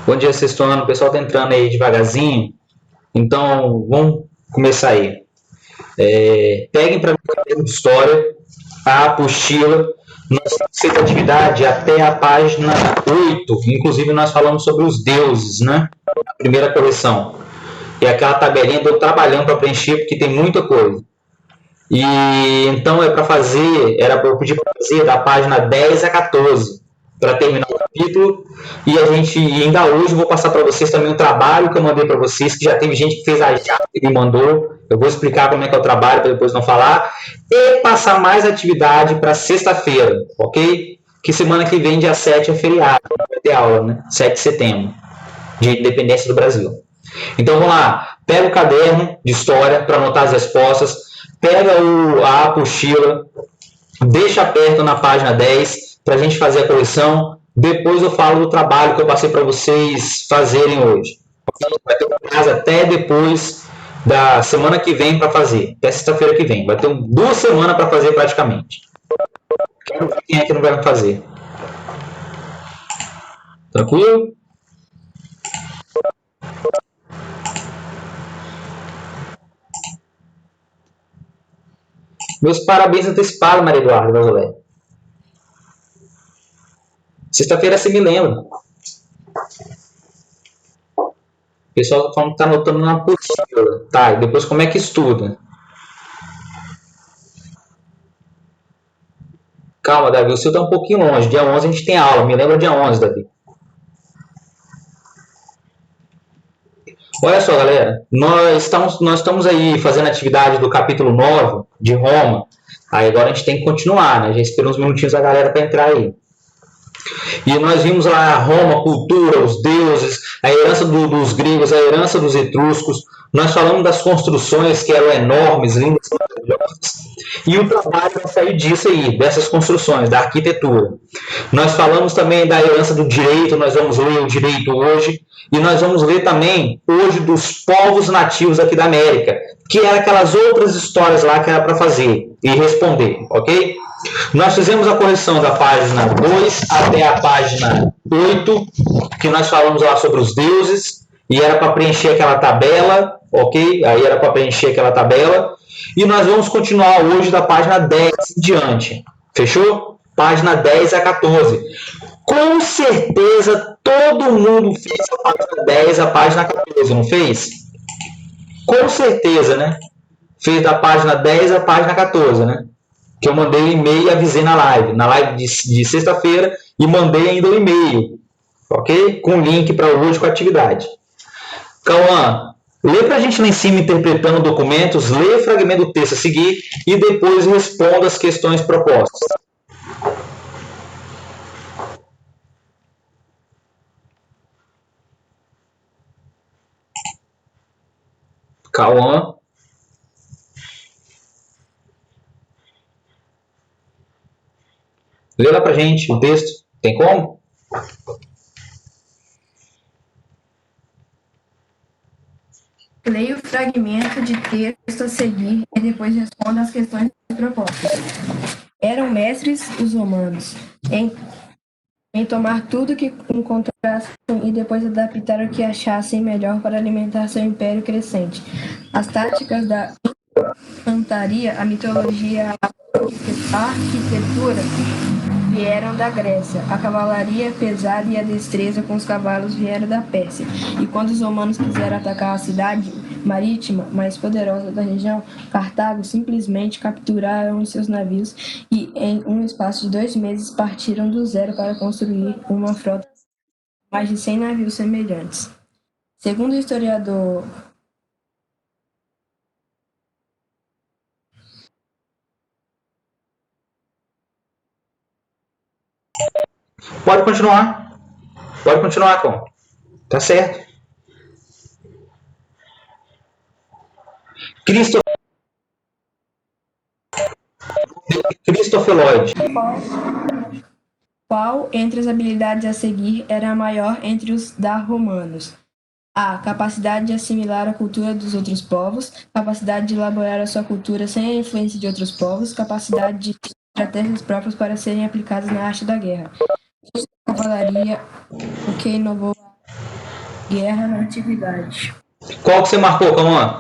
Bom dia, sexto ano. O pessoal tá entrando aí devagarzinho. Então, vamos começar aí. Peguem para mim o caderno de história, a apostila. Nós temos feito atividade até a página 8. Inclusive, nós falamos sobre os deuses, né? A primeira correção. E aquela tabelinha eu trabalhando para preencher, porque tem muita coisa. E então era para eu pedir para fazer da página 10 a 14 para terminar o capítulo. E ainda hoje, vou passar para vocês também o trabalho que eu mandei para vocês, que já teve gente que fez a japa e me mandou. Eu vou explicar como é que é o trabalho, para depois não falar. E passar mais atividade para sexta-feira, ok? Que semana que vem, dia 7, é feriado, vai ter aula, né? 7 de setembro, de independência do Brasil. Então vamos lá, pega o caderno de história para anotar as respostas, pega a apostila, deixa perto na página 10 para a gente fazer a correção. Depois eu falo do trabalho que eu passei para vocês fazerem hoje. Vai ter um prazo até depois da semana que vem para fazer, até sexta-feira que vem. Vai ter 2 semanas para fazer praticamente. Quero ver quem é que não vai fazer. Tranquilo? Meus parabéns antecipados, Maria Eduarda Vazolé. Sexta-feira você me lembra. O pessoal está falando que está anotando na apostila. Tá, e depois como é que estuda? Calma, Davi, o seu está um pouquinho longe. Dia 11 a gente tem aula. Me lembra dia 11, Davi. Olha só, galera. Nós estamos aí fazendo atividade do capítulo 9 de Roma. Aí agora a gente tem que continuar, né? Já esperou uns minutinhos a galera para entrar aí. E nós vimos lá Roma, a cultura, os deuses, a herança dos gregos, a herança dos etruscos. Nós falamos das construções que eram enormes, lindas, maravilhosas. E o trabalho vai sair disso aí, dessas construções, da arquitetura. Nós falamos também da herança do direito, nós vamos ler o direito hoje. E nós vamos ler também hoje dos povos nativos aqui da América, que eram aquelas outras histórias lá que era para fazer e responder, ok? Nós fizemos a correção da página 2 até a página 8, que nós falamos lá sobre os deuses, e era para preencher aquela tabela, ok? Aí era para preencher aquela tabela. E nós vamos continuar hoje da página 10 em diante. Fechou? Página 10 a 14. Com certeza todo mundo fez a página 10 a página 14, não fez? Com certeza, né? Fez da página 10 a página 14, né? Que eu mandei o e-mail e avisei na live de sexta-feira, e mandei ainda o e-mail, ok? Com o link para hoje com a atividade. Cauã, lê para a gente lá em cima interpretando documentos, lê o fragmento do texto a seguir e depois responda as questões propostas. Cauã. Lê lá pra gente o texto. Tem como? Leia o fragmento de texto a seguir e depois responda as questões propostas. Eram mestres os romanos em tomar tudo que encontrassem e depois adaptar o que achassem melhor para alimentar seu império crescente. As táticas da infantaria, a mitologia, a arquitetura vieram da Grécia. A cavalaria pesada e a destreza com os cavalos vieram da Pérsia. E quando os romanos quiseram atacar a cidade marítima mais poderosa da região, Cartago, simplesmente capturaram os seus navios e, em um espaço de 2 meses, partiram do zero para construir uma frota de mais de 100 navios semelhantes. Segundo o historiador Pode continuar. Pode continuar, com. Tá certo. Christopher Lloyd. Qual entre as habilidades a seguir era a maior entre os da romanos? A. Capacidade de assimilar a cultura dos outros povos. Capacidade de elaborar a sua cultura sem a influência de outros povos. Capacidade de estratégias próprias para serem aplicadas na arte da guerra. Cavalaria, o que inovou Guerra na antiguidade. Qual que você marcou, Cauã?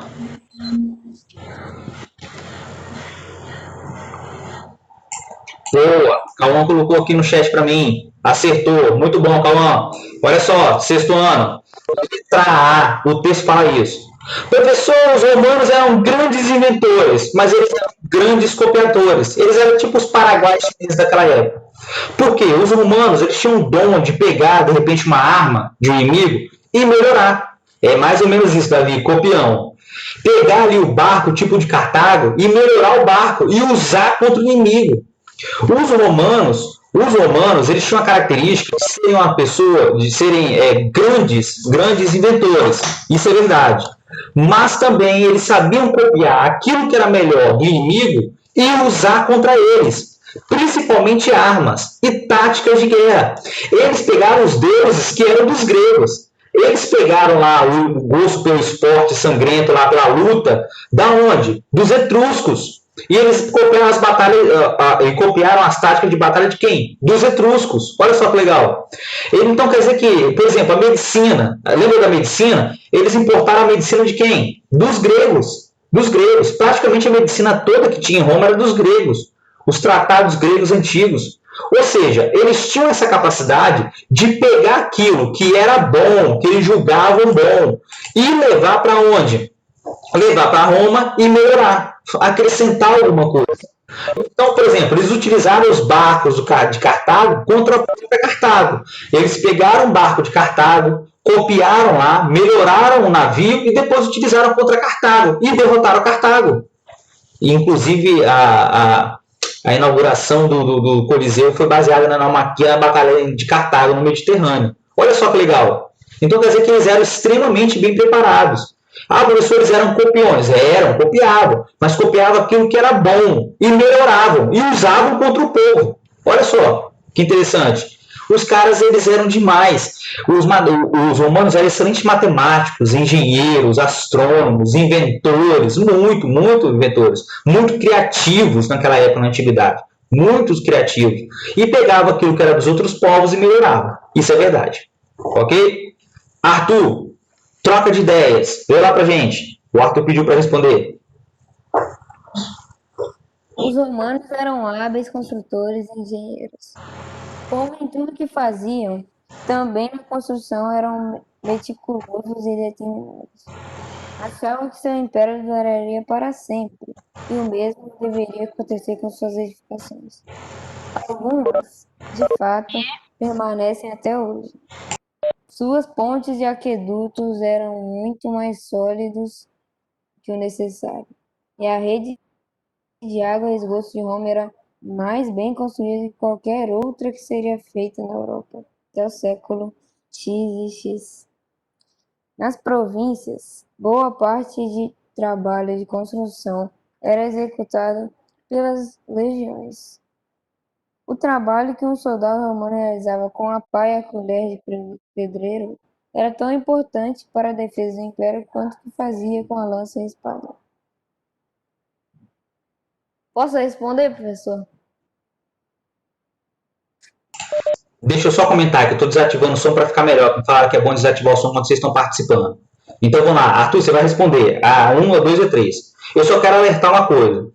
Boa, Cauã colocou aqui no chat para mim. Acertou, muito bom, Cauã. Olha só, sexto ano. Letra A, o texto fala isso. Professor, os romanos eram grandes inventores, mas eles eram grandes copiadores. Eles eram tipo os paraguaios chineses daquela época. Por quê? Os romanos eles tinham o dom de pegar, de repente, uma arma de um inimigo e melhorar. É mais ou menos isso, Davi, copião. Pegar ali o barco, tipo de Cartago, e melhorar o barco e usar contra o inimigo. Os romanos, eles tinham a característica de serem uma pessoa, de serem grandes inventores. Isso é verdade. Mas também eles sabiam copiar aquilo que era melhor do inimigo e usar contra eles, principalmente armas e táticas de guerra. Eles pegaram os deuses que eram dos gregos. Eles pegaram lá o gosto pelo esporte sangrento, lá pela luta, da onde? Dos etruscos. E eles copiaram as batalhas, copiaram as táticas de batalha de quem? Dos etruscos. Olha só que legal. Então quer dizer que, por exemplo, a medicina, lembra da medicina? Eles importaram a medicina de quem? Dos gregos. Dos gregos. Praticamente a medicina toda que tinha em Roma era dos gregos. Os tratados gregos antigos. Ou seja, eles tinham essa capacidade de pegar aquilo que era bom, que eles julgavam bom, e levar para onde? Levar para Roma e melhorar, acrescentar alguma coisa. Então, por exemplo, eles utilizaram os barcos de Cartago contra a própria Cartago. Eles pegaram o barco de Cartago, copiaram lá, melhoraram o navio e depois utilizaram contra Cartago e derrotaram Cartago. E, inclusive, a inauguração do Coliseu foi baseada na Batalha de Cartago, no Mediterrâneo. Olha só que legal. Então, quer dizer que eles eram extremamente bem preparados. Professores eram copiões, copiavam, mas copiavam aquilo que era bom e melhoravam e usavam contra o povo. Olha só, que interessante. Os caras, eles eram demais. Os romanos eram excelentes matemáticos, engenheiros, astrônomos, inventores, muito inventores, muito criativos naquela época, na antiguidade. Muitos criativos. E pegavam aquilo que era dos outros povos e melhoravam. Isso é verdade. Ok? Arthur, troca de ideias. Vê lá pra gente. O Arthur pediu para responder. Os romanos eram hábeis construtores e engenheiros. Como em tudo que faziam, também na construção eram meticulosos e determinados. Achavam que seu império duraria para sempre, e o mesmo deveria acontecer com suas edificações. Algumas, de fato, permanecem até hoje. Suas pontes e aquedutos eram muito mais sólidos que o necessário, e a rede de água e esgoto de Roma era mais bem construída que qualquer outra que seria feita na Europa até o século XX. Nas províncias, boa parte de trabalho de construção era executado pelas legiões. O trabalho que um soldado romano realizava com a pá e a colher de pedreiro era tão importante para a defesa do império quanto o que fazia com a lança e a espada. Posso responder, professor? Deixa eu só comentar que eu estou desativando o som para ficar melhor. Me falaram que é bom desativar o som quando vocês estão participando. Então vamos lá. Arthur, você vai responder a 1, a 2 e a 3. Eu só quero alertar uma coisa.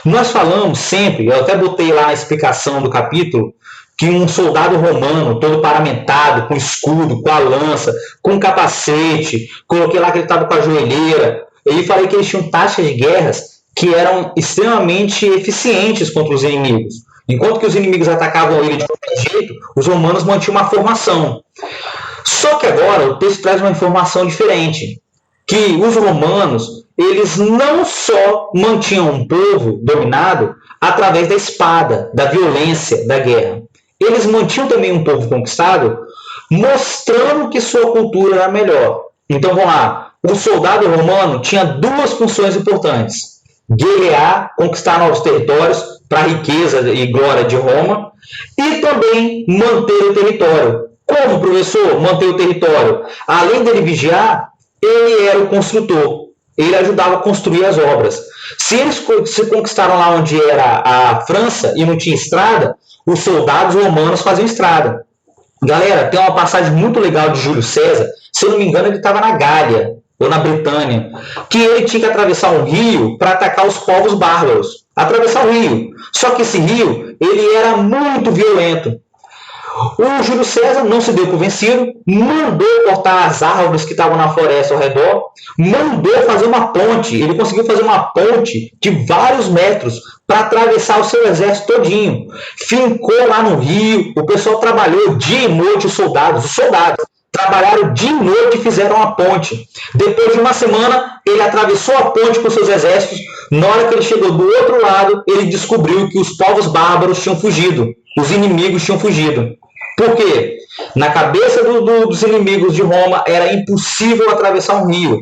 Nós falamos sempre, eu até botei lá na explicação do capítulo, que um soldado romano, todo paramentado, com escudo, com a lança, com capacete, coloquei lá que ele estava com a joelheira, e falei que eles tinham táticas de guerras que eram extremamente eficientes contra os inimigos. Enquanto que os inimigos atacavam ele de qualquer jeito, os romanos mantinham uma formação. Só que agora o texto traz uma informação diferente, que os romanos, eles não só mantinham um povo dominado através da espada, da violência, da guerra. Eles mantinham também um povo conquistado, mostrando que sua cultura era melhor. Então vamos lá, o soldado romano tinha duas funções importantes: guerrear, conquistar novos territórios para a riqueza e glória de Roma, e também manter o território. Como, professor, manter o território? Além dele vigiar, ele era o construtor. Ele ajudava a construir as obras. Se eles se conquistaram lá onde era a França e não tinha estrada, os soldados romanos faziam estrada. Galera, tem uma passagem muito legal de Júlio César, se eu não me engano, ele estava na Gália ou na Britânia, que ele tinha que atravessar um rio para atacar os povos bárbaros. Atravessar o rio. Só que esse rio, ele era muito violento. O Júlio César não se deu por vencido, mandou cortar as árvores que estavam na floresta ao redor, mandou fazer uma ponte. Ele conseguiu fazer uma ponte de vários metros para atravessar o seu exército todinho. Fincou lá no rio, o pessoal trabalhou dia e noite, os soldados trabalharam dia e noite e fizeram a ponte. Depois de uma semana, ele atravessou a ponte com seus exércitos. Na hora que ele chegou do outro lado, ele descobriu que os povos bárbaros tinham fugido, os inimigos tinham fugido. Por quê? Na cabeça dos inimigos de Roma era impossível atravessar um rio.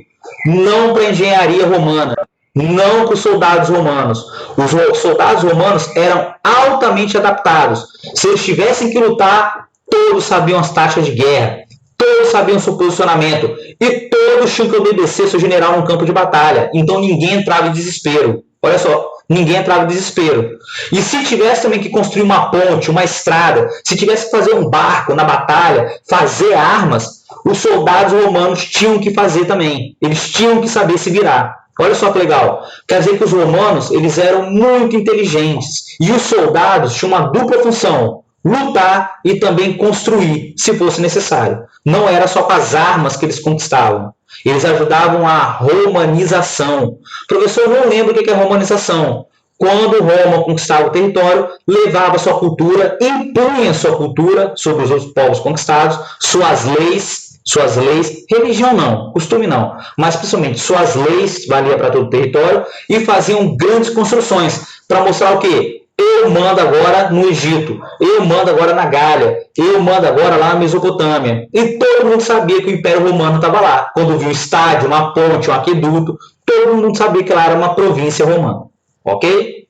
Não para a engenharia romana, não para os soldados romanos. Os soldados romanos eram altamente adaptados. Se eles tivessem que lutar, todos sabiam as taxas de guerra, todos sabiam seu posicionamento e todos tinham que obedecer seu general no campo de batalha. Então ninguém entrava em desespero. Olha só, ninguém entrava em desespero. E se tivesse também que construir uma ponte, uma estrada, se tivesse que fazer um barco na batalha, fazer armas, os soldados romanos tinham que fazer também. Eles tinham que saber se virar. Olha só que legal. Quer dizer que os romanos eles eram muito inteligentes. E os soldados tinham uma dupla função: lutar e também construir, se fosse necessário. Não era só com as armas que eles conquistavam. Eles ajudavam a romanização. Professor, eu não lembro o que é romanização. Quando Roma conquistava o território, levava sua cultura, impunha sua cultura sobre os outros povos conquistados, suas leis, religião não, costume não, mas principalmente suas leis valia para todo o território e faziam grandes construções para mostrar o quê? Eu mando agora no Egito, eu mando agora na Gália, eu mando agora lá na Mesopotâmia. E todo mundo sabia que o Império Romano estava lá. Quando viu um estádio, uma ponte, um aqueduto, todo mundo sabia que lá era uma província romana. Ok?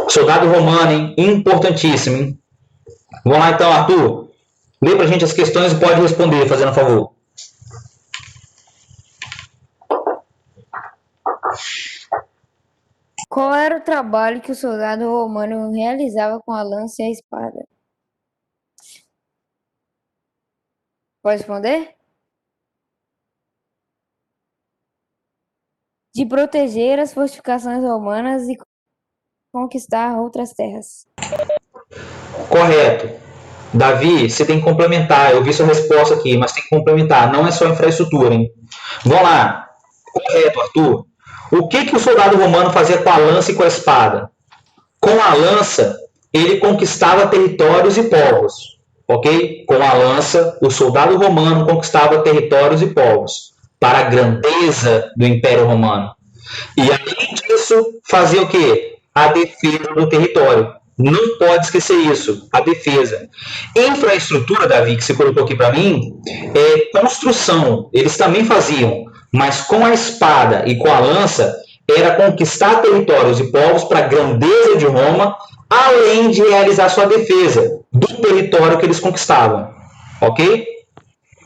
Soldado romano, hein? Importantíssimo, hein? Vamos lá então, Arthur. Lê pra gente as questões e pode responder, fazendo um favor. Qual era o trabalho que o soldado romano realizava com a lança e a espada? Pode responder? De proteger as fortificações romanas e conquistar outras terras. Correto. Davi, você tem que complementar. Eu vi sua resposta aqui, mas tem que complementar. Não é só infraestrutura, hein? Vamos lá. Correto, Arthur. O que o soldado romano fazia com a lança e com a espada? Com a lança, ele conquistava territórios e povos. Ok? Com a lança, o soldado romano conquistava territórios e povos para a grandeza do Império Romano. E além disso, fazia o quê? A defesa do território. Não pode esquecer isso, a defesa. Infraestrutura, Davi, que você colocou aqui para mim, é construção. Eles também faziam, mas com a espada e com a lança, era conquistar territórios e povos para a grandeza de Roma, além de realizar sua defesa do território que eles conquistavam. Ok?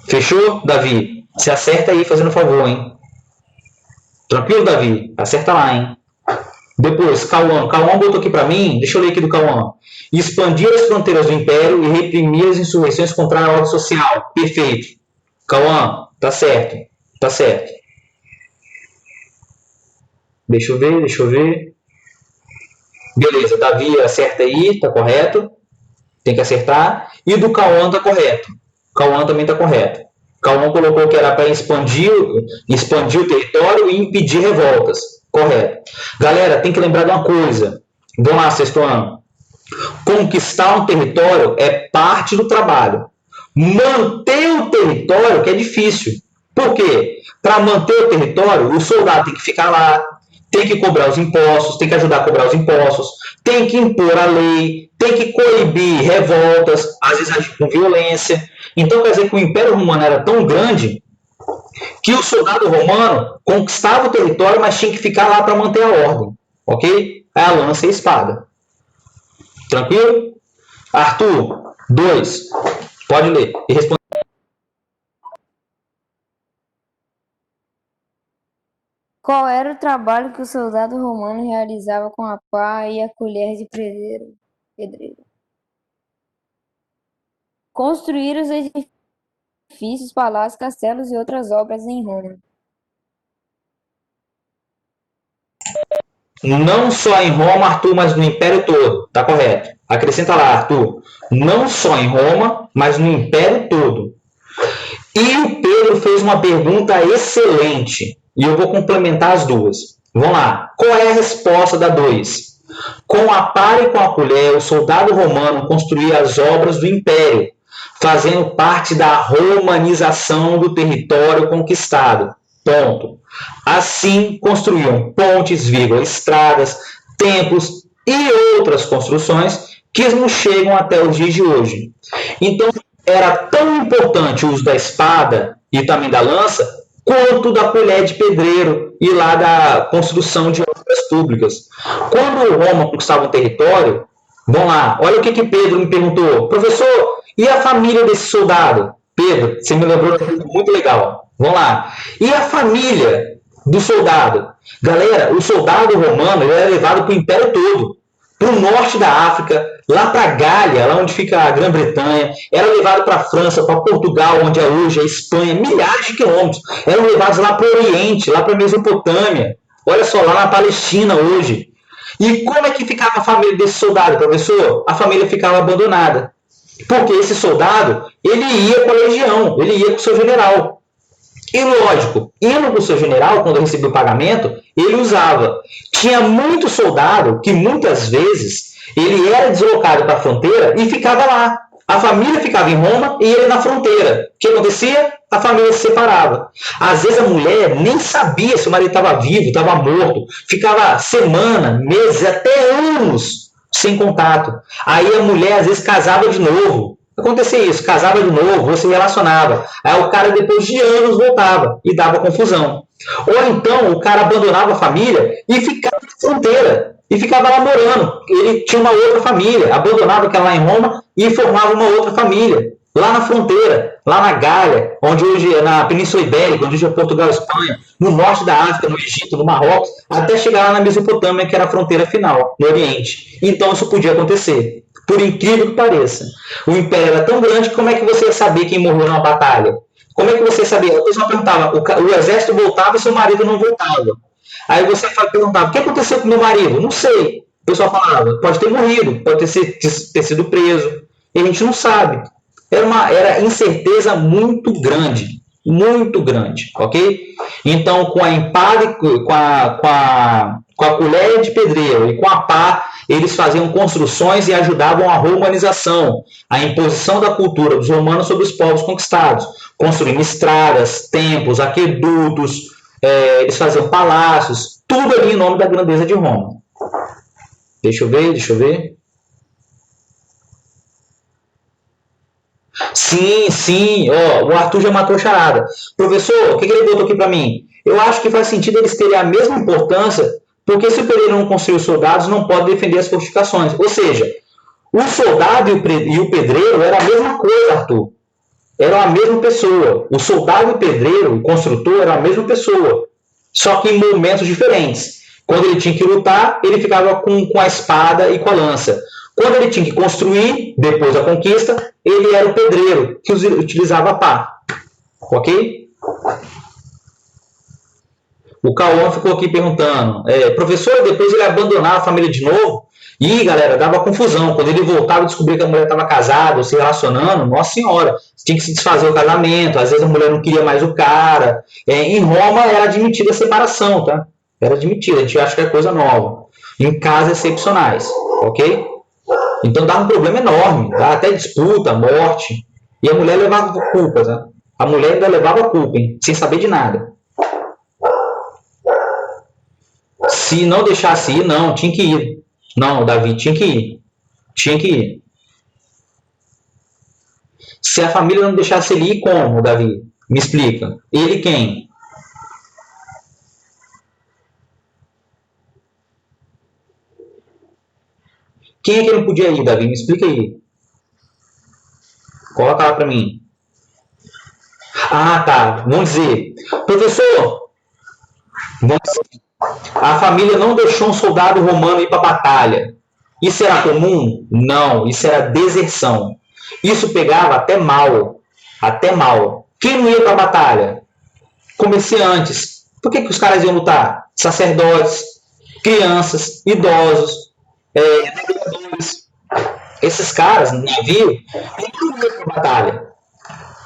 Fechou, Davi? Se acerta aí, fazendo favor, hein? Tranquilo, Davi? Acerta lá, hein? Depois, Cauã. Cauã botou aqui para mim, deixa eu ler aqui do Cauã. Expandir as fronteiras do Império e reprimir as insurreições contra a ordem social. Perfeito. Cauã, tá certo. Tá certo. Deixa eu ver. Beleza, Davi acerta aí, tá correto. Tem que acertar. E do Cauã tá correto. Cauã também tá correto. Cauã colocou que era para expandir o território e impedir revoltas. Correto. Galera, tem que lembrar de uma coisa. Vamos lá, sexto ano. Conquistar um território é parte do trabalho. Manter o território que é difícil. Por quê? Para manter o território, o soldado tem que ficar lá, tem que cobrar os impostos, tem que ajudar a cobrar os impostos, tem que impor a lei, tem que coibir revoltas, às vezes agir com violência. Então, quer dizer que o Império Romano era tão grande que o soldado romano conquistava o território, mas tinha que ficar lá para manter a ordem. Ok? É a lança e a espada. Tranquilo? Arthur, 2. Pode ler e responder. Qual era o trabalho que o soldado romano realizava com a pá e a colher de pedreiro? construir os edifícios, palácios, castelos e outras obras em Roma. Não só em Roma, Arthur, mas no Império todo. Tá correto. Acrescenta lá, Arthur. Não só em Roma, mas no Império todo. E o Pedro fez uma pergunta excelente. E eu vou complementar as duas. Vamos lá. Qual é a resposta da 2? Com a pá e com a colher, o soldado romano construía as obras do Império, fazendo parte da romanização do território conquistado. Ponto. Assim, construíam pontes, estradas, templos e outras construções que nos chegam até os dias de hoje. Então, era tão importante o uso da espada e também da lança, quanto da colher de pedreiro e lá da construção de obras públicas. Quando Roma conquistava um território, vamos lá, olha o que Pedro me perguntou. Professor, e a família desse soldado? Pedro, você me lembrou de uma coisa muito legal. Vamos lá. E a família do soldado? Galera, o soldado romano ele era levado para o Império todo. Para o norte da África, lá para a Gália, lá onde fica a Grã-Bretanha, era levado para a França, para Portugal, onde é hoje a Espanha, milhares de quilômetros. Eram levados lá para o Oriente, lá para a Mesopotâmia. Olha só, lá na Palestina hoje. E como é que ficava a família desse soldado, professor? A família ficava abandonada. Porque esse soldado, ele ia com a legião, ele ia com o seu general. E lógico, indo com o seu general, quando recebia o pagamento, ele usava. Tinha muito soldado que muitas vezes ele era deslocado para a fronteira e ficava lá. A família ficava em Roma e ele na fronteira. O que acontecia? A família se separava. Às vezes a mulher nem sabia se o marido estava vivo, estava morto. Ficava semanas, meses, até anos sem contato. Aí a mulher às vezes casava de novo. Acontecia isso, casava de novo, você relacionava. Aí o cara depois de anos voltava e dava confusão. Ou então o cara abandonava a família e ficava na fronteira. E ficava lá morando. Ele tinha uma outra família, abandonava aquela lá em Roma e formava uma outra família. Lá na fronteira, lá na Gália, onde hoje é na Península Ibérica, onde hoje é Portugal e Espanha, no norte da África, no Egito, no Marrocos, até chegar lá na Mesopotâmia, que era a fronteira final, no Oriente. Então isso podia acontecer. Por incrível que pareça. O Império era tão grande que como é que você ia saber quem morreu numa batalha? Como é que você sabia? A pessoa perguntava, o exército voltava e seu marido não voltava. Aí você perguntava, o que aconteceu com meu marido? Não sei. O pessoal falava, pode ter morrido, pode ter sido preso. E a gente não sabe. Era incerteza muito grande, ok? Então, com a empada, com a colher de pedreiro e com a pá, eles faziam construções e ajudavam a romanização, a imposição da cultura dos romanos sobre os povos conquistados, construindo estradas, templos, aquedutos, eles faziam palácios, tudo ali em nome da grandeza de Roma. Deixa eu ver. Sim, o Arthur já matou a charada. Professor, o que ele botou aqui para mim? Eu acho que faz sentido eles terem a mesma importância, porque se o pedreiro não construir os soldados, não pode defender as fortificações. Ou seja, o soldado e o pedreiro era a mesma coisa, Arthur. Eram a mesma pessoa. O soldado e o pedreiro, o construtor, eram a mesma pessoa. Só que em momentos diferentes. Quando ele tinha que lutar, ele ficava com a espada e com a lança. Quando ele tinha que construir, depois da conquista, ele era o pedreiro, que utilizava a pá. Ok? O Cauã ficou aqui perguntando, professor, depois ele abandonava a família de novo? E, galera, dava confusão. Quando ele voltava e descobria que a mulher estava casada ou se relacionando, nossa senhora, tinha que se desfazer o casamento. Às vezes a mulher não queria mais o cara. Em Roma era admitida a separação, tá? Era admitida, a gente acha que é coisa nova. Em casos excepcionais, ok? Então dá um problema enorme, tá? Até disputa, morte. E a mulher levava culpa, tá? A mulher ainda levava culpa, hein? Sem saber de nada. Se não deixasse ir, não, tinha que ir. Não, Davi, tinha que ir. Tinha que ir. Se a família não deixasse ele ir, como, Davi? Me explica. Ele quem? Quem é que não podia ir, Davi? Me explica aí. Coloca lá para mim. Ah, tá. Vamos dizer. Professor, a família não deixou um soldado romano ir para a batalha. Isso era comum? Não, isso era deserção. Isso pegava até mal. Até mal. Quem não ia para a batalha? Comerciantes. Por que os caras iam lutar? Sacerdotes, crianças, idosos, navegadores. Esses caras no navio não iam para a batalha.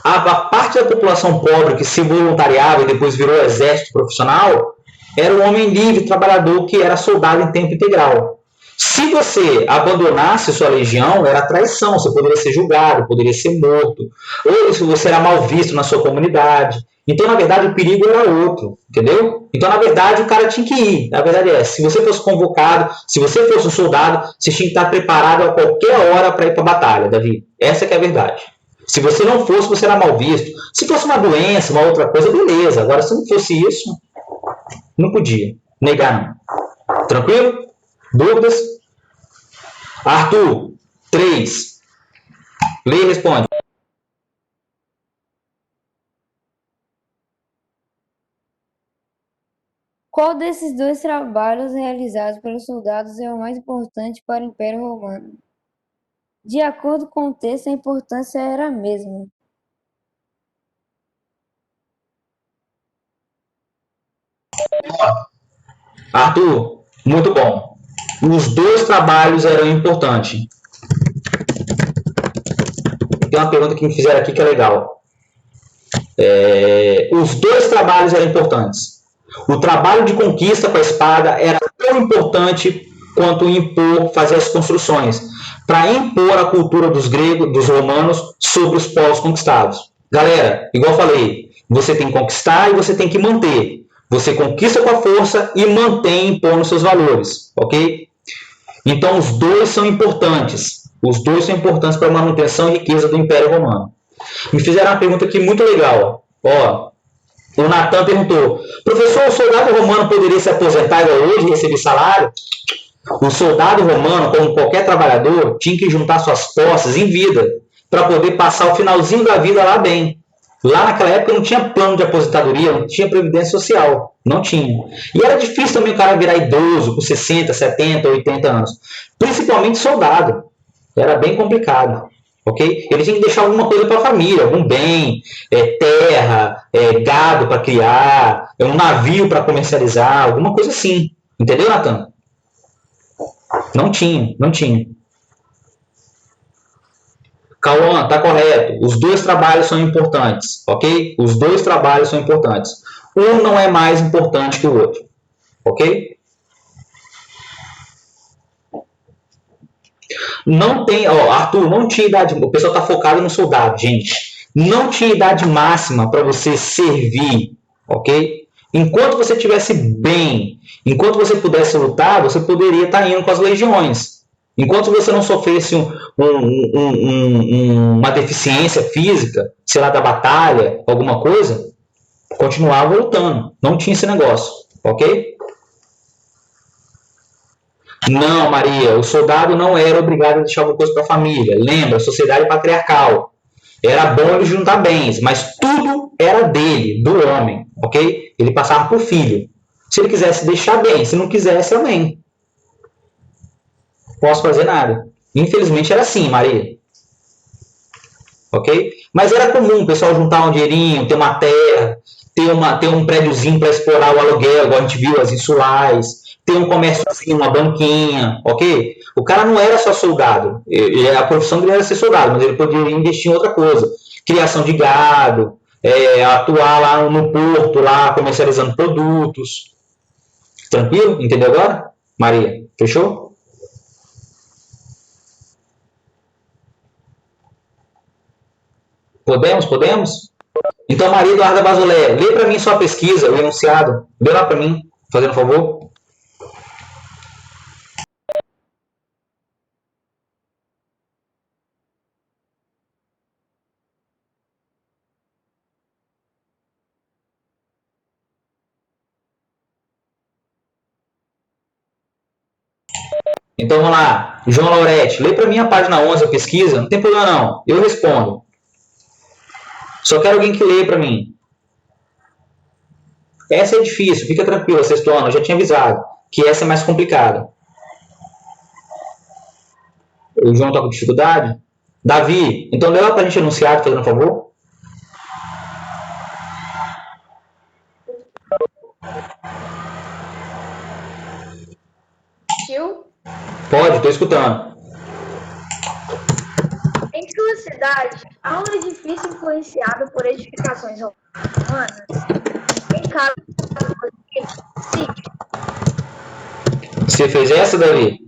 A parte da população pobre que se voluntariava e depois virou exército profissional era o homem livre, trabalhador, que era soldado em tempo integral. Se você abandonasse sua legião, era traição, você poderia ser julgado, poderia ser morto, ou você era mal visto na sua comunidade. Então, na verdade, o perigo era outro, entendeu? Então, na verdade, o cara tinha que ir. Na verdade é, se você fosse convocado, se você fosse um soldado, você tinha que estar preparado a qualquer hora para ir para a batalha, Davi. Essa que é a verdade. Se você não fosse, você era mal visto. Se fosse uma doença, uma outra coisa, beleza. Agora, se não fosse isso, não podia negar, não. Tranquilo? Dúvidas? Arthur, 3. Lê e responde. Qual desses dois trabalhos realizados pelos soldados é o mais importante para o Império Romano? De acordo com o texto, a importância era a mesma. Arthur, muito bom. Os dois trabalhos eram importantes. Tem uma pergunta que me fizeram aqui que é legal. Os dois trabalhos eram importantes. O trabalho de conquista com a espada era tão importante quanto impor, fazer as construções, para impor a cultura dos gregos, dos romanos, sobre os povos conquistados. Galera, igual eu falei, você tem que conquistar e você tem que manter. Você conquista com a força e mantém impondo seus valores, ok? Então, os dois são importantes. Os dois são importantes para a manutenção e riqueza do Império Romano. Me fizeram uma pergunta aqui muito legal. Ó, o Natan perguntou: professor, o soldado romano poderia se aposentar igual hoje e receber salário? O soldado romano, como qualquer trabalhador, tinha que juntar suas posses em vida para poder passar o finalzinho da vida lá bem. Lá naquela época não tinha plano de aposentadoria, não tinha previdência social. Não tinha. E era difícil também o cara virar idoso com 60, 70, 80 anos. Principalmente soldado. Era bem complicado. Ok? Ele tinha que deixar alguma coisa para a família, algum bem, terra, gado para criar, um navio para comercializar, alguma coisa assim. Entendeu, Natan? Não tinha, não tinha. Cauã, tá correto. Os dois trabalhos são importantes, ok? Os dois trabalhos são importantes. Um não é mais importante que o outro, ok? Não tem, ó, Arthur, não tinha idade, o pessoal tá focado no soldado, gente. Não tinha idade máxima para você servir, ok? Enquanto você estivesse bem, enquanto você pudesse lutar, você poderia estar indo com as legiões. Enquanto você não sofresse uma deficiência física, sei lá, da batalha, alguma coisa, continuava lutando. Não tinha esse negócio, ok? Não, Maria, o soldado não era obrigado a deixar alguma coisa para a família. Lembra, sociedade patriarcal. Era bom ele juntar bens, mas tudo era dele, do homem, ok? Ele passava por filho. Se ele quisesse deixar bem, se não quisesse, amém. Posso fazer nada. Infelizmente era assim, Maria. Ok? Mas era comum o pessoal juntar um dinheirinho, ter uma terra, ter um prédiozinho para explorar o aluguel, igual a gente viu as insulares, ter um comérciozinho, uma banquinha, ok? O cara não era só soldado. A profissão dele era ser soldado, mas ele poderia investir em outra coisa. Criação de gado, atuar lá no porto, lá comercializando produtos. Tranquilo? Entendeu agora? Maria, fechou? Podemos? Podemos? Então, Maria Eduarda Basolé, lê para mim sua pesquisa, o enunciado. Lê lá para mim, fazendo um favor. Então, vamos lá. João Laurete, lê para mim a página 11, a pesquisa. Não tem problema não, eu respondo. Só quero alguém que lê para mim. Essa é difícil, fica tranquilo, sexto ano, eu já tinha avisado que essa é mais complicada. O João está com dificuldade? Davi, então leva para a gente enunciado, fazendo um favor. Tio, Pode, estou escutando. em sua cidade, há um edifício influenciado por edificações romanas? Em caso positivo, sítio. Você fez essa, Davi?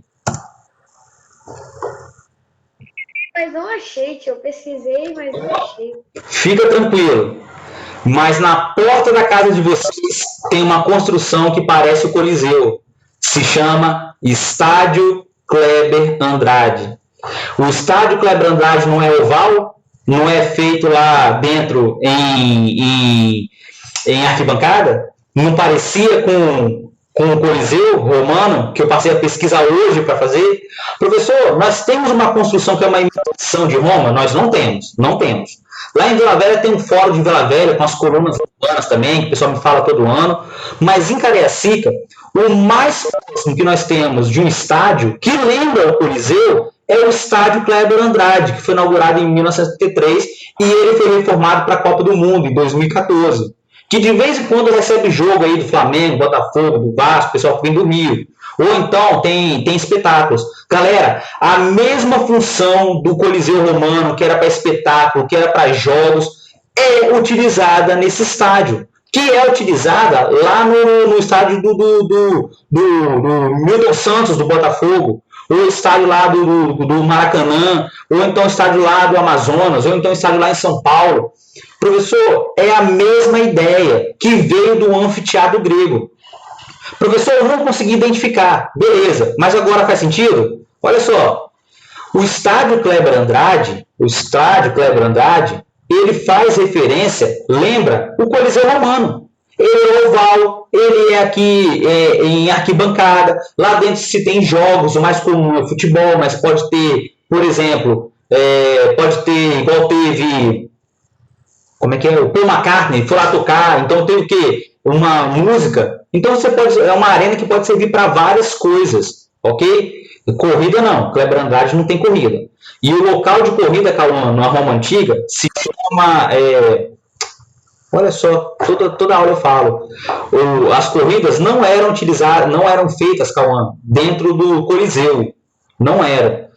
Mas não achei, tio. Eu pesquisei, mas não achei. Fica tranquilo. Mas na porta da casa de vocês tem uma construção que parece o Coliseu. Se chama Estádio Kleber Andrade. O Estádio Kleber Andrade não é oval? Não é feito lá dentro em arquibancada? Não parecia com o Coliseu romano, que eu passei a pesquisar hoje para fazer? Professor, nós temos uma construção que é uma imitação de Roma? Nós não temos, não temos. Lá em Vila Velha tem um fórum de Vila Velha, com as colunas romanas também, que o pessoal me fala todo ano. Mas em Cariacica, o mais próximo que nós temos de um estádio que lembra o Coliseu é o Estádio Kleber Andrade, que foi inaugurado em 1973 e ele foi reformado para a Copa do Mundo em 2014. Que de vez em quando recebe jogo aí do Flamengo, Botafogo, do Vasco, o pessoal vem do Rio. Ou então tem espetáculos. Galera, a mesma função do Coliseu Romano, que era para espetáculo, que era para jogos, é utilizada nesse estádio. Que é utilizada lá no estádio do Milton Santos, do Botafogo, ou o estádio lá do Maracanã, ou então o estádio lá do Amazonas, ou então o estádio lá em São Paulo. Professor, é a mesma ideia que veio do anfiteatro grego. Professor, eu não consegui identificar. Beleza, mas agora faz sentido? Olha só, o estádio Kleber Andrade, ele faz referência, lembra, o Coliseu Romano. Ele é oval, ele é aqui em arquibancada, lá dentro se tem jogos, o mais comum é futebol, mas pode ter, por exemplo, pode ter, igual teve, como é que é, o Paul McCartney foi lá tocar, então tem o quê? Uma música, então você pode, é uma arena que pode servir para várias coisas, ok? Corrida não, Kleber Andrade não tem corrida. E o local de corrida, Cauã, na Roma Antiga, se chama, olha só, toda aula eu falo, as corridas não eram utilizadas, não eram feitas, Cauã, dentro do Coliseu, não era.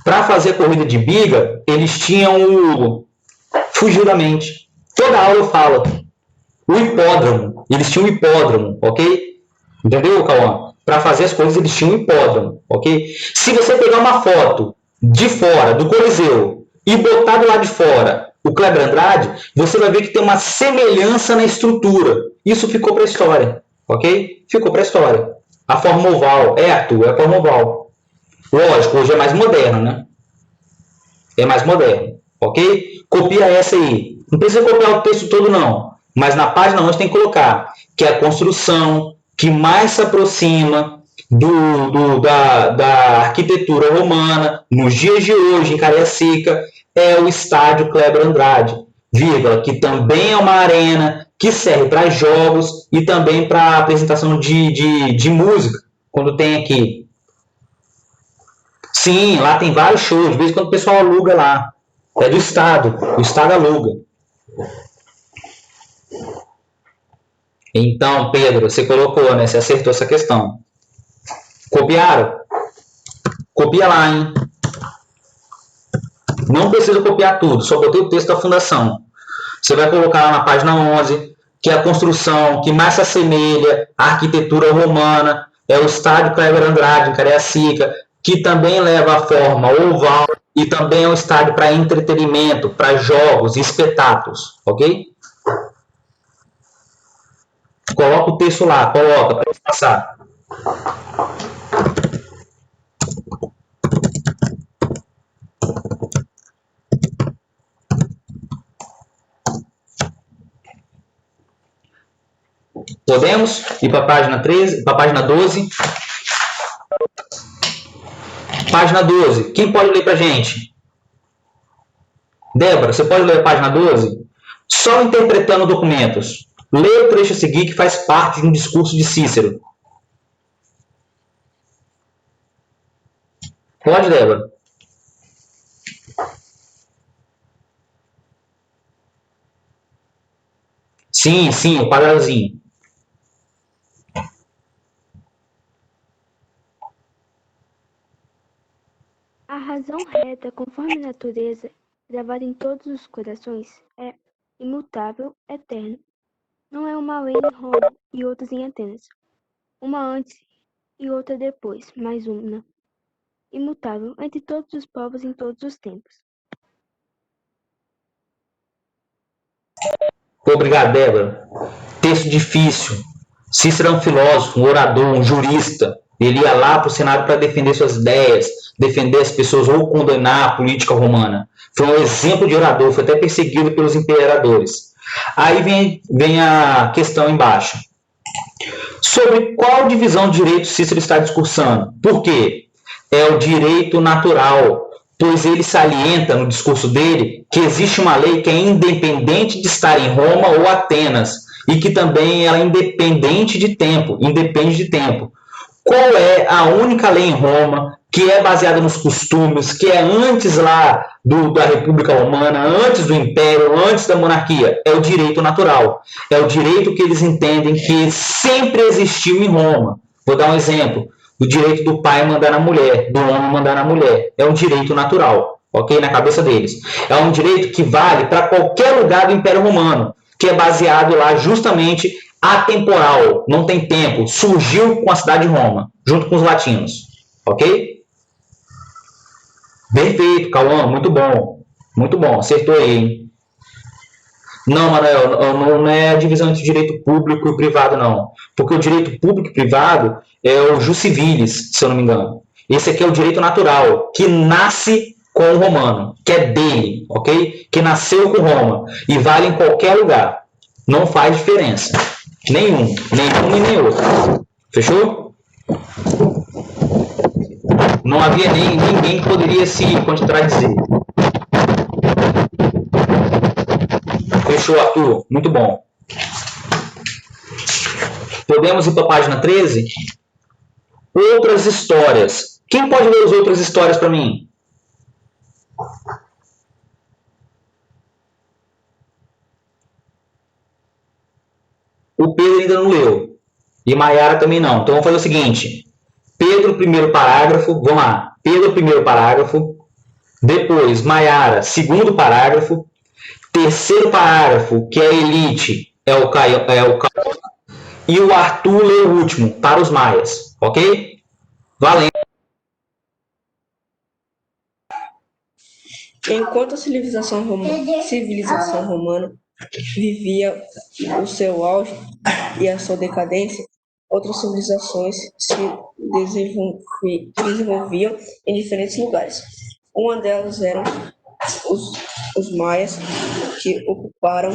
Para fazer corrida de biga, eles tinham fugiu da mente. Toda aula eu falo. O hipódromo. Eles tinham um hipódromo, ok? Entendeu, Cauã? Para fazer as coisas, eles tinham um hipódromo, ok? Se você pegar uma foto de fora do Coliseu e botar do lado de fora o Kleber Andrade, você vai ver que tem uma semelhança na estrutura. Isso ficou para a história, ok? Ficou para a história. A forma oval. Arthur, é a forma oval. Lógico, hoje é mais moderno, né? É mais moderno, ok? Copia essa aí. Não precisa copiar o texto todo, não. Mas na página 11 tem que colocar que a construção que mais se aproxima da arquitetura romana nos dias de hoje, em Cariacica, é o Estádio Kleber Andrade, vírgula, que também é uma arena que serve para jogos e também para apresentação de música, quando tem aqui. Sim, lá tem vários shows, de vez em quando o pessoal aluga lá. É do Estado, o Estado aluga. Então, Pedro, você colocou, né? Você acertou essa questão. Copiaram? Copia lá, hein? Não precisa copiar tudo, só botei o texto da fundação. Você vai colocar lá na página 11, que é a construção que mais se assemelha à arquitetura romana, é o Estádio Kleber Andrade, em Cariacica, que também leva a forma oval e também é um estádio para entretenimento, para jogos e espetáculos, ok? Coloca o texto lá, coloca, para passar. Podemos ir para a página 13, para a página 12. Página 12. Quem pode ler para a gente? Débora, você pode ler a página 12? Só interpretando documentos. Leia o trecho a seguir que faz parte de um discurso de Cícero. Pode, Débora? Sim, sim, o quadradinho. A razão reta, conforme a natureza, gravada em todos os corações, é imutável, eterna. Não é uma lei em Roma e outras em Atenas, uma antes e outra depois, mais uma, imutável entre todos os povos em todos os tempos. Obrigado, Débora. Texto difícil. Cícero é um filósofo, um orador, um jurista. Ele ia lá para o Senado para defender suas ideias, defender as pessoas ou condenar a política romana. Foi um exemplo de orador, foi até perseguido pelos imperadores. Aí vem a questão embaixo. Sobre qual divisão de direito Cícero está discursando? Por quê? É o direito natural, pois ele salienta no discurso dele que existe uma lei que é independente de estar em Roma ou Atenas e que também ela é independente de tempo, independe de tempo. Qual é a única lei em Roma que é baseada nos costumes, que é antes lá da República Romana, antes do Império, antes da monarquia? É o direito natural. É o direito que eles entendem que sempre existiu em Roma. Vou dar um exemplo. O direito do pai mandar na mulher, do homem mandar na mulher. É um direito natural, ok? Na cabeça deles. É um direito que vale para qualquer lugar do Império Romano, que é baseado lá justamente atemporal, não tem tempo. Surgiu com a cidade de Roma, junto com os latinos, ok? Perfeito, Cauã, muito bom. Muito bom, acertou aí, hein? Não, Manuel, não é a divisão entre direito público e privado, não. Porque o direito público e privado é o jus civilis, se eu não me engano. Esse aqui é o direito natural, que nasce com o romano, que é dele, ok? Que nasceu com Roma e vale em qualquer lugar. Não faz diferença. Nenhum e nem outro. Fechou? Não havia ninguém que poderia se contradizer. Fechou, Arthur? Muito bom. Podemos ir para a página 13? Outras histórias. Quem pode ler as outras histórias para mim? O Pedro ainda não leu. E Maiara também não. Então vamos fazer o seguinte. Pedro, primeiro parágrafo. Vamos lá. Pedro, primeiro parágrafo. Depois, Maiara, segundo parágrafo. Terceiro parágrafo, que é a elite, é o Caio. E o Arthur lê o último, para os maias. Ok? Valendo. Enquanto a civilização romana vivia o seu auge e a sua decadência, outras civilizações se desenvolviam em diferentes lugares. Uma delas eram os maias, que ocuparam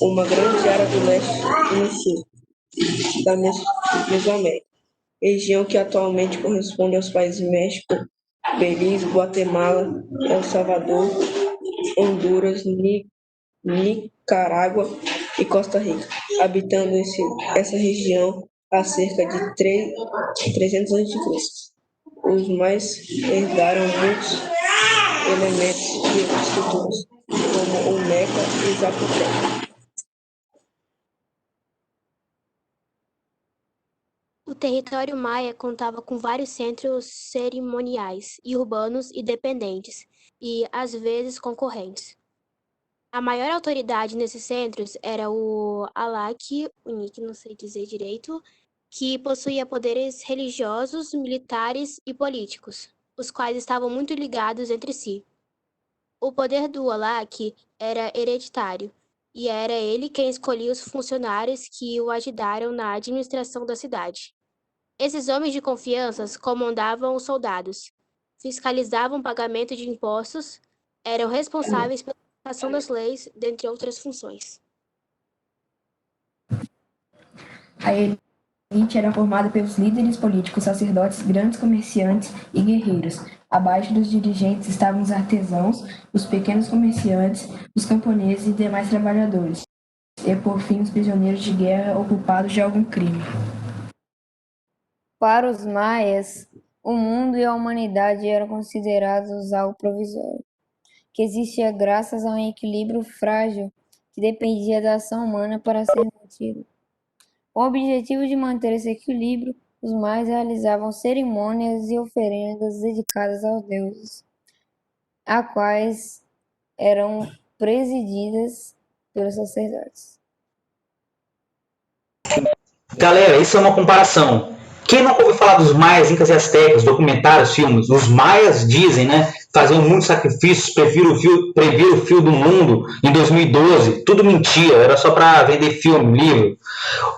uma grande área do leste e no sul da Mesoamérica, região que atualmente corresponde aos países México, Belize, Guatemala, El Salvador, Honduras, Nicarágua e Costa Rica, habitando essa região há cerca de 300 anos. Os mais herdaram muitos elementos de outras culturas, como o Meca e o Zapoteca. O território maia contava com vários centros cerimoniais e urbanos independentes e, às vezes, concorrentes. A maior autoridade nesses centros era o Alak, não sei dizer direito, que possuía poderes religiosos, militares e políticos, os quais estavam muito ligados entre si. O poder do Alak era hereditário, e era ele quem escolhia os funcionários que o ajudaram na administração da cidade. Esses homens de confiança comandavam os soldados, fiscalizavam o pagamento de impostos, eram responsáveis pela aplicação das leis, dentre outras funções. A elite era formada pelos líderes políticos, sacerdotes, grandes comerciantes e guerreiros. Abaixo dos dirigentes estavam os artesãos, os pequenos comerciantes, os camponeses e demais trabalhadores, e por fim os prisioneiros de guerra ou culpados de algum crime. Para os maias, o mundo e a humanidade eram considerados algo provisório, que existia graças a um equilíbrio frágil que dependia da ação humana para ser mantido. Com o objetivo de manter esse equilíbrio, os maias realizavam cerimônias e oferendas dedicadas aos deuses, a quais eram presididas pelos sacerdotes. Galera, isso é uma comparação. Quem nunca ouviu falar dos maias, incas e astecas, documentários, filmes? Os maias dizem, né? Faziam muitos sacrifícios, previram o fim do mundo em 2012. Tudo mentira, era só para vender filme, livro.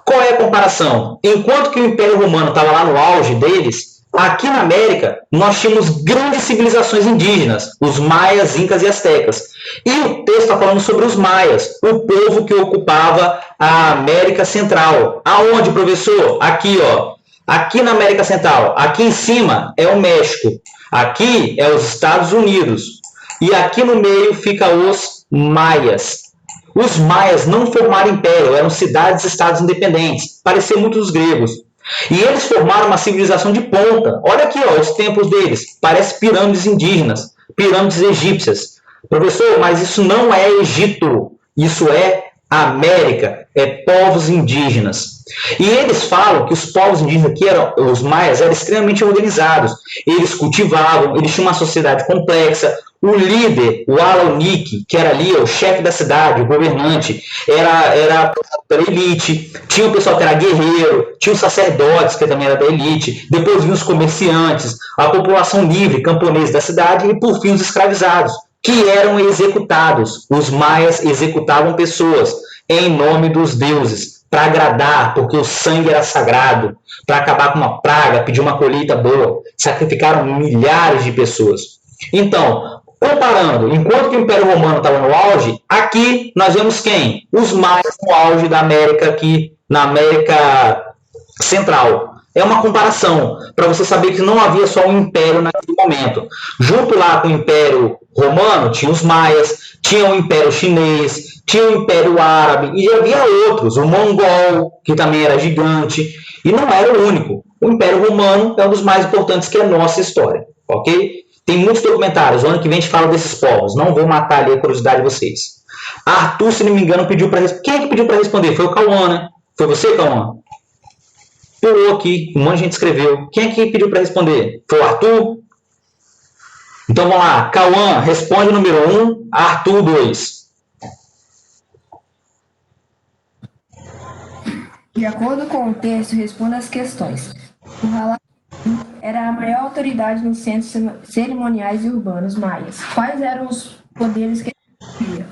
Qual é a comparação? Enquanto que o Império Romano estava lá no auge deles, aqui na América nós tínhamos grandes civilizações indígenas, os maias, incas e astecas. E o texto está falando sobre os maias, o povo que ocupava a América Central. Aonde, professor? Aqui, ó. Aqui na América Central. Aqui em cima é o México. Aqui é os Estados Unidos. E aqui no meio fica os maias. Os maias não formaram império, eram cidades-estados independentes. Parecia muito dos gregos. E eles formaram uma civilização de ponta. Olha aqui, ó, os templos deles. Parece pirâmides indígenas, pirâmides egípcias. Professor, mas isso não é Egito. Isso é América, é povos indígenas. E eles falam que os povos indígenas aqui, os maias, eram extremamente organizados. Eles cultivavam, eles tinham uma sociedade complexa. O líder, o Alaunique, que era ali o chefe da cidade, o governante, era elite. Tinha o pessoal que era guerreiro, tinha os sacerdotes, que também era da elite. Depois vinham os comerciantes, a população livre, camponesa da cidade e, por fim, os escravizados, que eram executados. Os maias executavam pessoas em nome dos deuses, para agradar, porque o sangue era sagrado, para acabar com uma praga, pedir uma colheita boa. Sacrificaram milhares de pessoas. Então, comparando, enquanto que o Império Romano estava no auge, aqui nós vemos quem? Os maias no auge da América, aqui na América Central. É uma comparação, para você saber que não havia só um império naquele momento. Junto lá com o Império Romano, tinha os maias, tinha o Império Chinês, tinha o Império Árabe, e havia outros, o Mongol, que também era gigante, e não era o único. O Império Romano é um dos mais importantes que é a nossa história, ok? Tem muitos documentários, o ano que vem a gente fala desses povos, não vou matar ali a curiosidade de vocês. Arthur, se não me engano, pediu para responder. Quem é que pediu para responder? Foi o Cauã, né? Foi você, Cauã? Pulou aqui, um monte de gente escreveu. Quem é que pediu para responder? Foi o Arthur? Então vamos lá, Cauã, responde o número 1, Arthur 2. De acordo com o texto, responda as questões. O Halak era a maior autoridade nos centros cerimoniais e urbanos maias. Quais eram os poderes que ele tinha?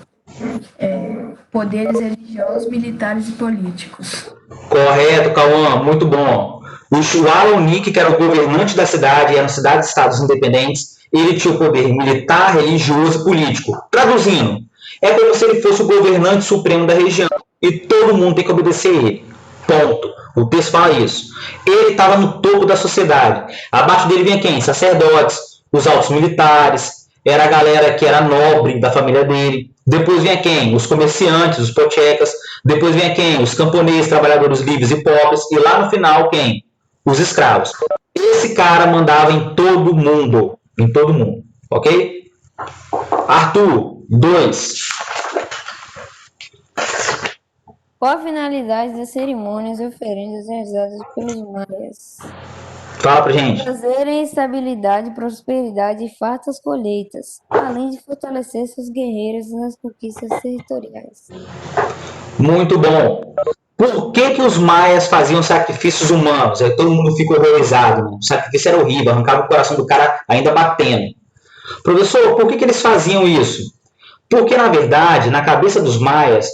Poderes religiosos, militares e políticos. Correto, Cauã, muito bom. O Alaunique, que era o governante da cidade, eram cidades-estados independentes, ele tinha o poder militar, religioso e político. Traduzindo, é como se ele fosse o governante supremo da região e todo mundo tem que obedecer a ele. Ponto. O texto fala isso. Ele estava no topo da sociedade. Abaixo dele vinha quem? Sacerdotes, os altos militares, era a galera que era nobre da família dele. Depois vinha quem? Os comerciantes, os potecas. Depois vinha quem? Os camponeses, trabalhadores livres e pobres. E lá no final, quem? Os escravos. Esse cara mandava em todo mundo. Em todo mundo. Ok? Arthur, 2. Qual a finalidade das cerimônias e oferendas realizadas pelos maias? Fala pra gente. Trazerem estabilidade, prosperidade e fartas colheitas, além de fortalecer seus guerreiros nas conquistas territoriais. Muito bom. Por que os maias faziam sacrifícios humanos? Aí todo mundo ficou horrorizado. Né? O sacrifício era horrível, arrancava o coração do cara ainda batendo. Professor, por que eles faziam isso? Porque, na verdade, na cabeça dos maias,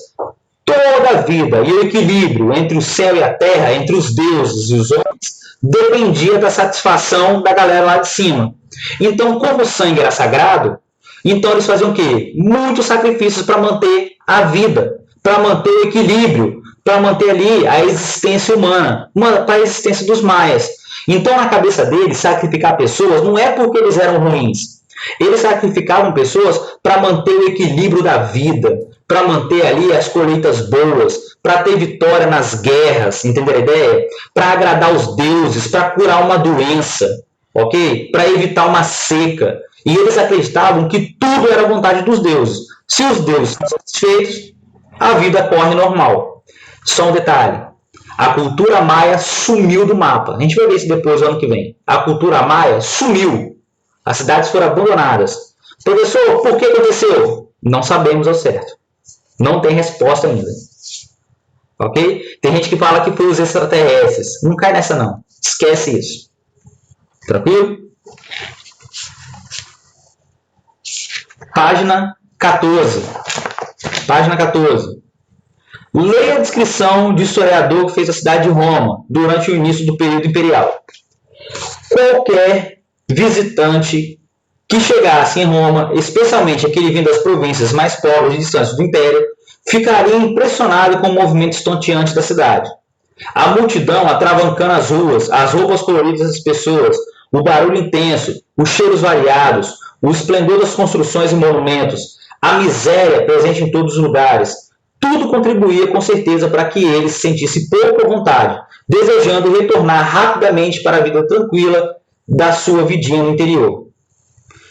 toda a vida e o equilíbrio entre o céu e a terra, entre os deuses e os homens, dependia da satisfação da galera lá de cima. Então, como o sangue era sagrado, então eles faziam o quê? Muitos sacrifícios para manter a vida, para manter o equilíbrio, para manter ali a existência humana, para a existência dos maias. Então, na cabeça deles, sacrificar pessoas não é porque eles eram ruins. Eles sacrificavam pessoas para manter o equilíbrio da vida, para manter ali as colheitas boas, para ter vitória nas guerras, entenderam a ideia? Para agradar os deuses, para curar uma doença, ok? Para evitar uma seca. E eles acreditavam que tudo era vontade dos deuses. Se os deuses estão satisfeitos, a vida corre normal. Só um detalhe, a cultura maia sumiu do mapa. A gente vai ver isso depois no ano que vem. A cultura maia sumiu. As cidades foram abandonadas. Professor, por que aconteceu? Não sabemos ao certo. Não tem resposta ainda. Ok? Tem gente que fala que foi os extraterrestres. Não cai nessa não. Esquece isso. Tranquilo? Página 14. Página 14. Leia a descrição de historiador que fez a cidade de Roma durante o início do período imperial. Qualquer visitante que chegasse em Roma, especialmente aquele vindo das províncias mais pobres e distantes do Império, ficaria impressionado com o movimento estonteante da cidade. A multidão atravancando as ruas, as roupas coloridas das pessoas, o barulho intenso, os cheiros variados, o esplendor das construções e monumentos, a miséria presente em todos os lugares, tudo contribuía com certeza para que ele se sentisse pouco à vontade, desejando retornar rapidamente para a vida tranquila da sua vidinha no interior.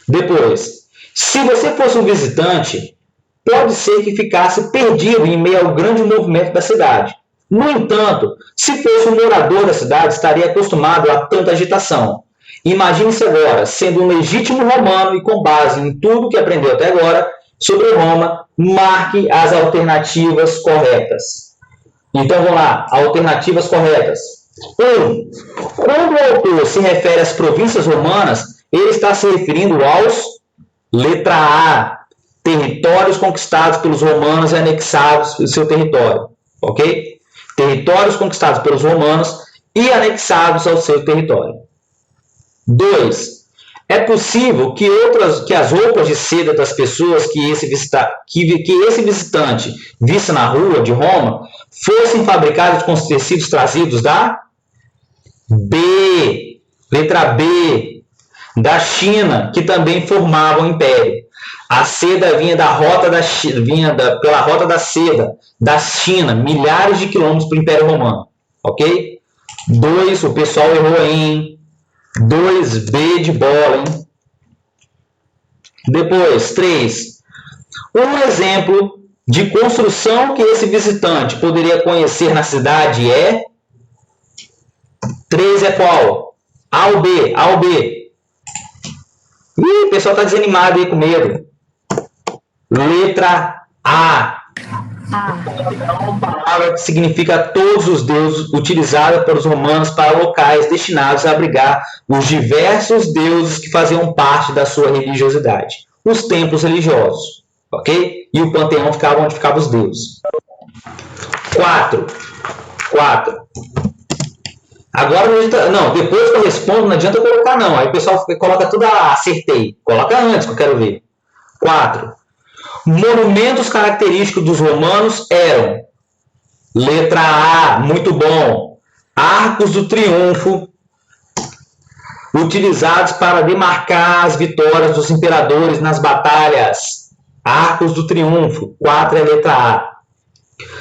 Depois, se você fosse um visitante, pode ser que ficasse perdido em meio ao grande movimento da cidade. No entanto, se fosse um morador da cidade, estaria acostumado a tanta agitação. Imagine-se agora, sendo um legítimo romano e com base em tudo que aprendeu até agora sobre Roma, marque as alternativas corretas. Então, vamos lá, alternativas corretas. 1. Quando o autor se refere às províncias romanas, ele está se referindo aos, letra A, territórios conquistados pelos romanos e anexados ao seu território. Ok? Territórios conquistados pelos romanos e anexados ao seu território. 2. É possível que as roupas de seda das pessoas que esse visitante visse na rua de Roma fossem fabricadas com os tecidos trazidos da B, letra B, da China, que também formava o Império. A seda vinha pela rota da seda da China, milhares de quilômetros para o Império Romano. Ok? 2, o pessoal errou aí, hein? 2B de bola, hein? Depois, 3. Um exemplo de construção que esse visitante poderia conhecer na cidade é... 3 é qual? A ou B? A ou B? Ih, o pessoal está desanimado aí com medo. Letra A. Uma palavra que significa todos os deuses, utilizada pelos romanos para locais destinados a abrigar os diversos deuses que faziam parte da sua religiosidade. Os templos religiosos, ok? E o panteão ficava onde ficavam os deuses. 4. Agora, não, depois que eu respondo, não adianta colocar não. Aí o pessoal coloca tudo, acertei. Coloca antes que eu quero ver. 4. Monumentos característicos dos romanos eram, letra A, muito bom, arcos do triunfo, utilizados para demarcar as vitórias dos imperadores nas batalhas. Arcos do triunfo, 4 é a letra A.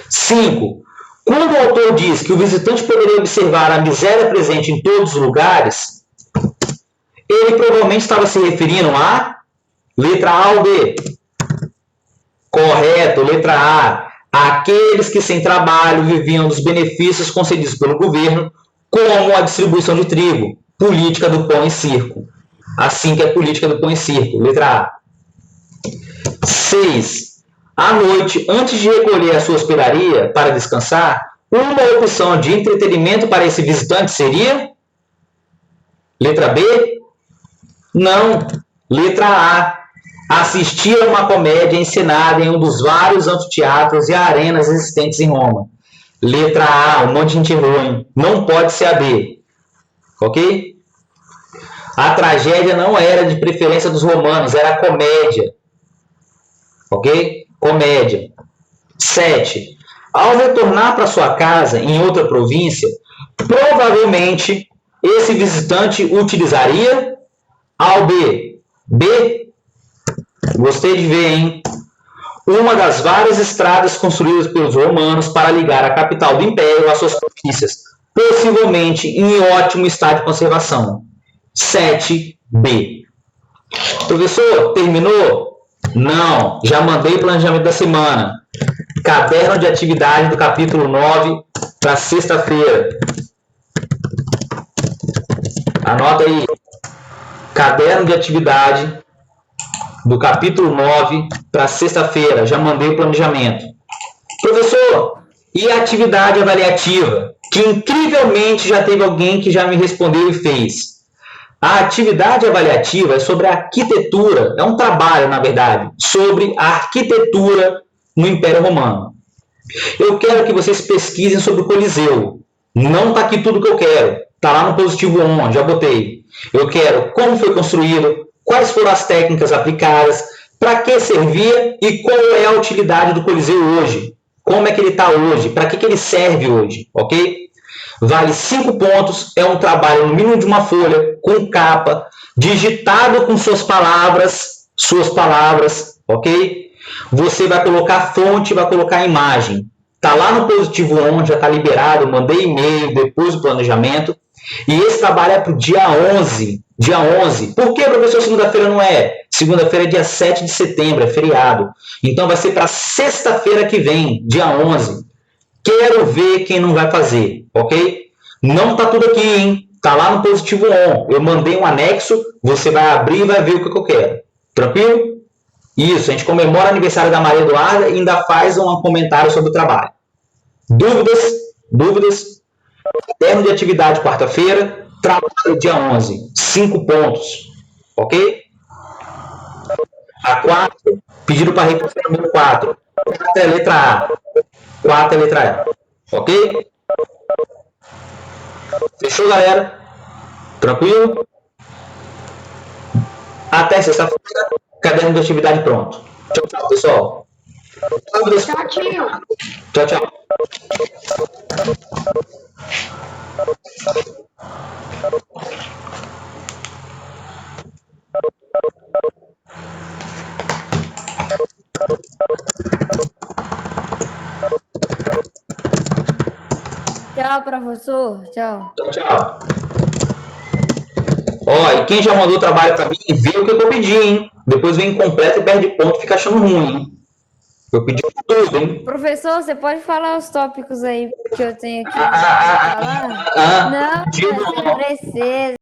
5. Quando o autor diz que o visitante poderia observar a miséria presente em todos os lugares, ele provavelmente estava se referindo a letra A ou B? Correto, letra A. Aqueles que sem trabalho viviam dos benefícios concedidos pelo governo, como a distribuição de trigo, política do pão em circo. Assim que é a política do pão em circo, letra A. 6. À noite, antes de recolher a sua hospedaria para descansar, uma opção de entretenimento para esse visitante seria? Letra B? Não. Letra A. Assistir a uma comédia encenada em um dos vários anfiteatros e arenas existentes em Roma. Letra A, um monte de gente ruim. Não pode ser a B. Ok? A tragédia não era de preferência dos romanos, era a comédia. Ok? Comédia. 7. Ao retornar para sua casa em outra província, provavelmente esse visitante utilizaria A ou B? B? Gostei de ver, hein? Uma das várias estradas construídas pelos romanos para ligar a capital do Império às suas províncias, possivelmente em ótimo estado de conservação. 7B. Professor, terminou? Não, já mandei o planejamento da semana. Caderno de atividade do capítulo 9 para sexta-feira. Anota aí. Caderno de atividade do capítulo 9 para sexta-feira. Já mandei o planejamento. Professor, e a atividade avaliativa? Que incrivelmente já teve alguém que já me respondeu e fez. A atividade avaliativa é sobre a arquitetura, é um trabalho, na verdade, sobre a arquitetura no Império Romano. Eu quero que vocês pesquisem sobre o Coliseu. Não está aqui tudo que eu quero. Está lá no positivo 1, já botei. Eu quero como foi construído, quais foram as técnicas aplicadas, para que servia e qual é a utilidade do Coliseu hoje. Como é que ele está hoje, para que ele serve hoje, ok? Vale 5 pontos, é um trabalho no mínimo de uma folha, com capa, digitado com suas palavras, ok? Você vai colocar fonte, vai colocar imagem. Está lá no positivo 1, já está liberado, mandei e-mail depois do planejamento. E esse trabalho é para o dia 11. Dia 11. Por que, professor, segunda-feira não é? Segunda-feira é dia 7 de setembro, é feriado. Então vai ser para sexta-feira que vem, dia 11. Quero ver quem não vai fazer, ok? Não tá tudo aqui, hein? Tá lá no positivo 1. Eu mandei um anexo, você vai abrir e vai ver o que eu quero. Tranquilo? Isso, a gente comemora o aniversário da Maria Eduarda e ainda faz um comentário sobre o trabalho. Dúvidas? Dúvidas? Caderno de atividade quarta-feira, trabalho dia 11. 5 pontos, ok? A 4, pedido para recuperar o número 4. 4 é a letra A. 4 é a letra A. Ok? Fechou, galera? Tranquilo? Até sexta-feira, caderno de atividade pronto. Tchau, tchau, pessoal. Tchau, tio. Tchau, tchau. Tchau, professor. Tchau. Tchau, tchau. Ó, e quem já mandou trabalho para mim, vê o que eu pedi, hein? Depois vem incompleto e perde ponto, fica achando ruim, hein? Eu pedi tudo, hein? Professor, você pode falar os tópicos aí que eu tenho aqui pra falar? Não, Digo você precisa.